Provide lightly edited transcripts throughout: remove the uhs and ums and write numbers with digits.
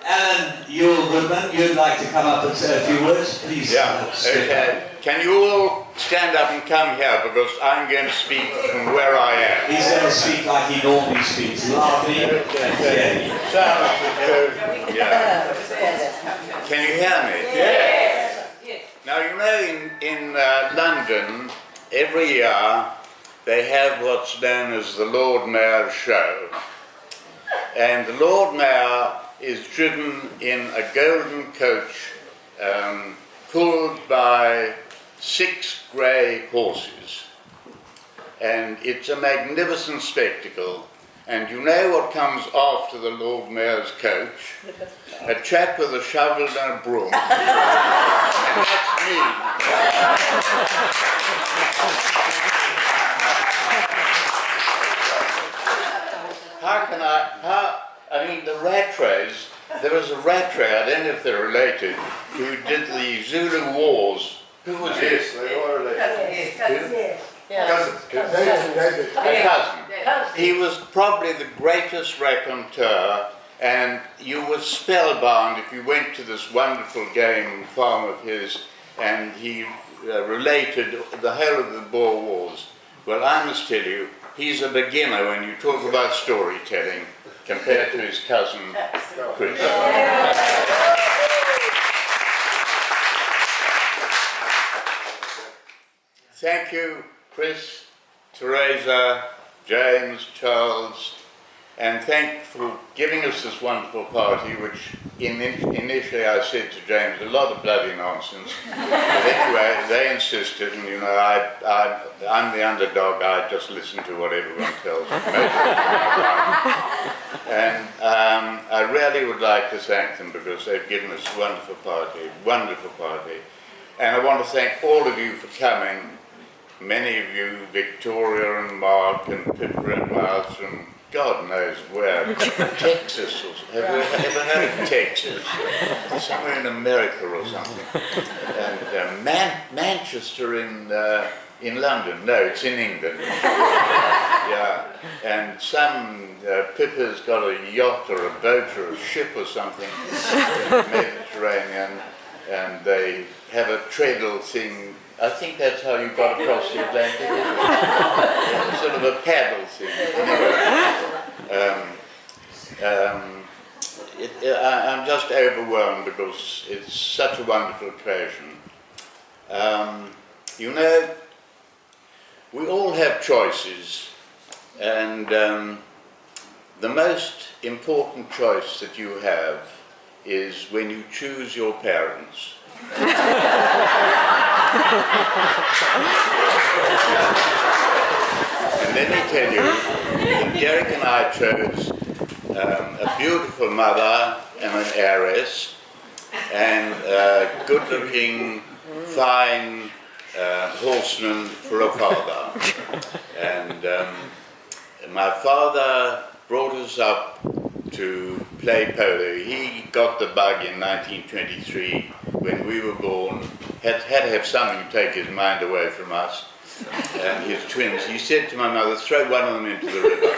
Allan Goodman, you'd like to come up and say a few words? Please. Yeah, okay. Can you all stand up and come here, because I'm going to speak from where I am. He's going to speak like he normally speaks, loudly and clearly. Yeah. Can you hear me? Yes. Now, you know, in London, every year they have what's known as the Lord Mayor's Show. And the Lord Mayor is driven in a golden coach pulled by 6 grey horses. And it's a magnificent spectacle. And you know what comes after the Lord Mayor's coach? A chap with a shovel and a broom. And that's me. I mean, the Rattrays, there was a Rattray, I don't know if they're related, who did the Zulu Wars. Who was it? Yes, they are related. Cousins. A cousin. He was probably the greatest raconteur, and you were spellbound if you went to this wonderful game farm of his, and he related the whole of the Boer Wars. Well, I must tell you, he's a beginner when you talk about storytelling compared to his cousin, Chris. Thank you, Chris, Teresa, James, Charles, and thank you for giving us this wonderful party, which initially I said to James, a lot of bloody nonsense. But anyway, they insisted, and you know, I'm the underdog, I just listen to what everyone tells me. And I really would like to thank them because they've given us a wonderful party. And I want to thank all of you for coming. Many of you, Victoria and Mark and Pippa and Miles from God knows where, Texas, or have you ever heard of Texas? Somewhere in America or something. And Manchester in London, no, it's in England. Yeah, and some, Pippa's got a yacht or a boat or a ship or something in the Mediterranean, and they have a treadle thing. I think that's how you got across the Atlantic, isn't it? Sort of a paddle thing. I'm just overwhelmed because it's such a wonderful occasion. You know, we all have choices, and the most important choice that you have is when you choose your parents. And let me tell you, Derek and I chose a beautiful mother and an heiress, and a good-looking, fine horseman for a father. And my father brought us up to play polo. He got the bug in 1923 when we were born. Had to have something to take his mind away from us and his twins. He said to my mother, throw one of them into the river.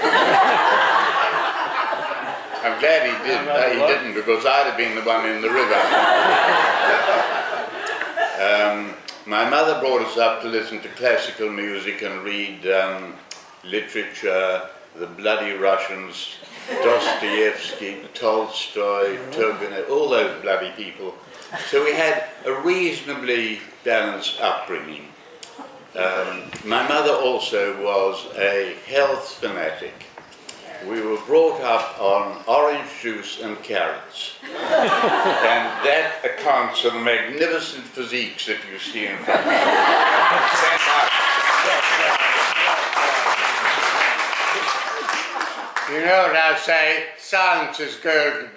I'm glad he did. He didn't, because I'd have been the one in the river. My mother brought us up to listen to classical music and read literature, the bloody Russians, Dostoevsky, Tolstoy, Turgenev, all those bloody people. So we had a reasonably balanced upbringing. My mother also was a health fanatic. We were brought up on orange juice and carrots. And that accounts for the magnificent physiques that you see in front of you. You know what I say? Silence is golden.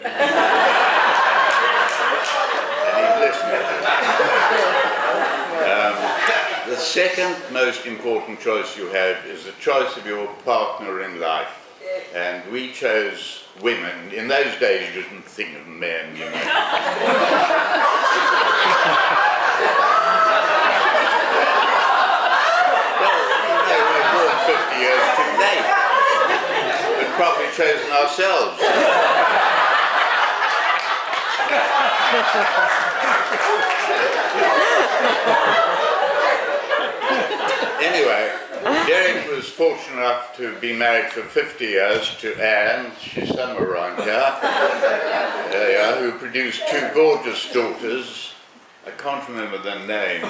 The second most important choice you have is the choice of your partner in life. And we chose women. In those days you didn't think of men, you know. We were born 50 years too late. We'd probably chosen ourselves. Anyway, Derek was fortunate enough to be married for 50 years to Anne, she's somewhere around here, who produced two gorgeous daughters. I can't remember their name.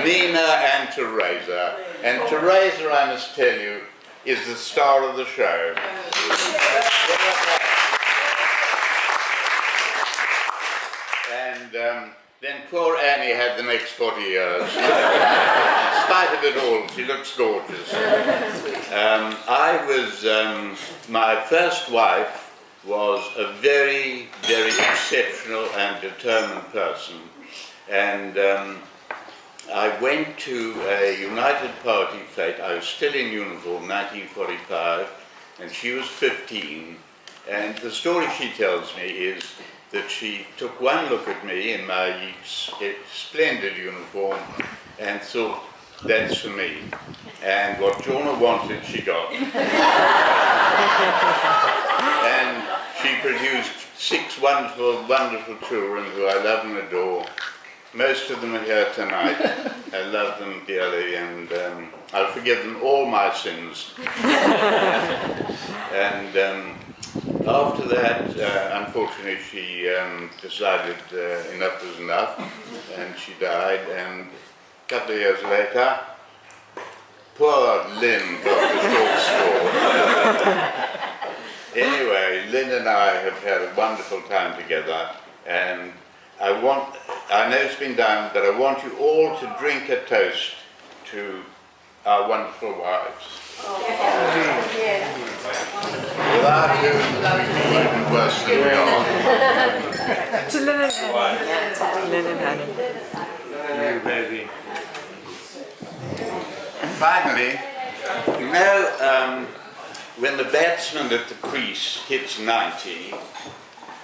Nina and Teresa. And Teresa, I must tell you, is the star of the show. And then poor Annie had the next 40 years. In spite of it all, she looks gorgeous. My first wife was a very, very exceptional and determined person. And I went to a United Party fete. I was still in uniform, 1945, and she was 15. And the story she tells me is that she took one look at me in my splendid uniform and thought, that's for me. And what Jorna wanted, she got. And she produced 6 wonderful, wonderful children who I love and adore. Most of them are here tonight. I love them dearly, and I'll forgive them all my sins. And after that, unfortunately, she decided enough was enough, and she died. And a couple of years later, poor Lynn got the short straw. Anyway, Lynn and I have had a wonderful time together, and I know it's been done, but I want you all to drink a toast to our wonderful wives. Without whom, we're even worse than we are. To Lynn and Hannah. Finally, you know, when the batsman at the crease hits 90,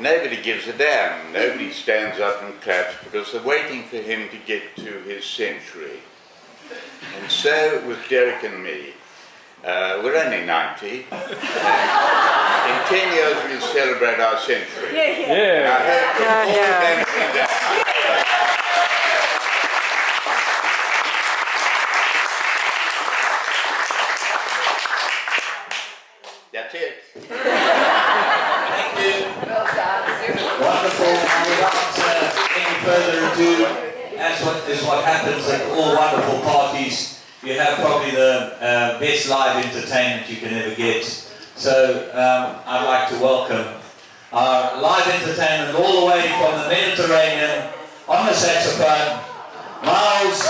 nobody gives a damn. Nobody stands up and claps because they're waiting for him to get to his century. And so with Derek and me, we're only 90. In 10 years we'll celebrate our century. And I hope that all dancing down. That's it. Thank you. Wonderful. And without any further ado, as what happens at all wonderful parties, you have probably the best live entertainment you can ever get. So I'd like to welcome our live entertainment all the way from the Mediterranean on the saxophone, Miles.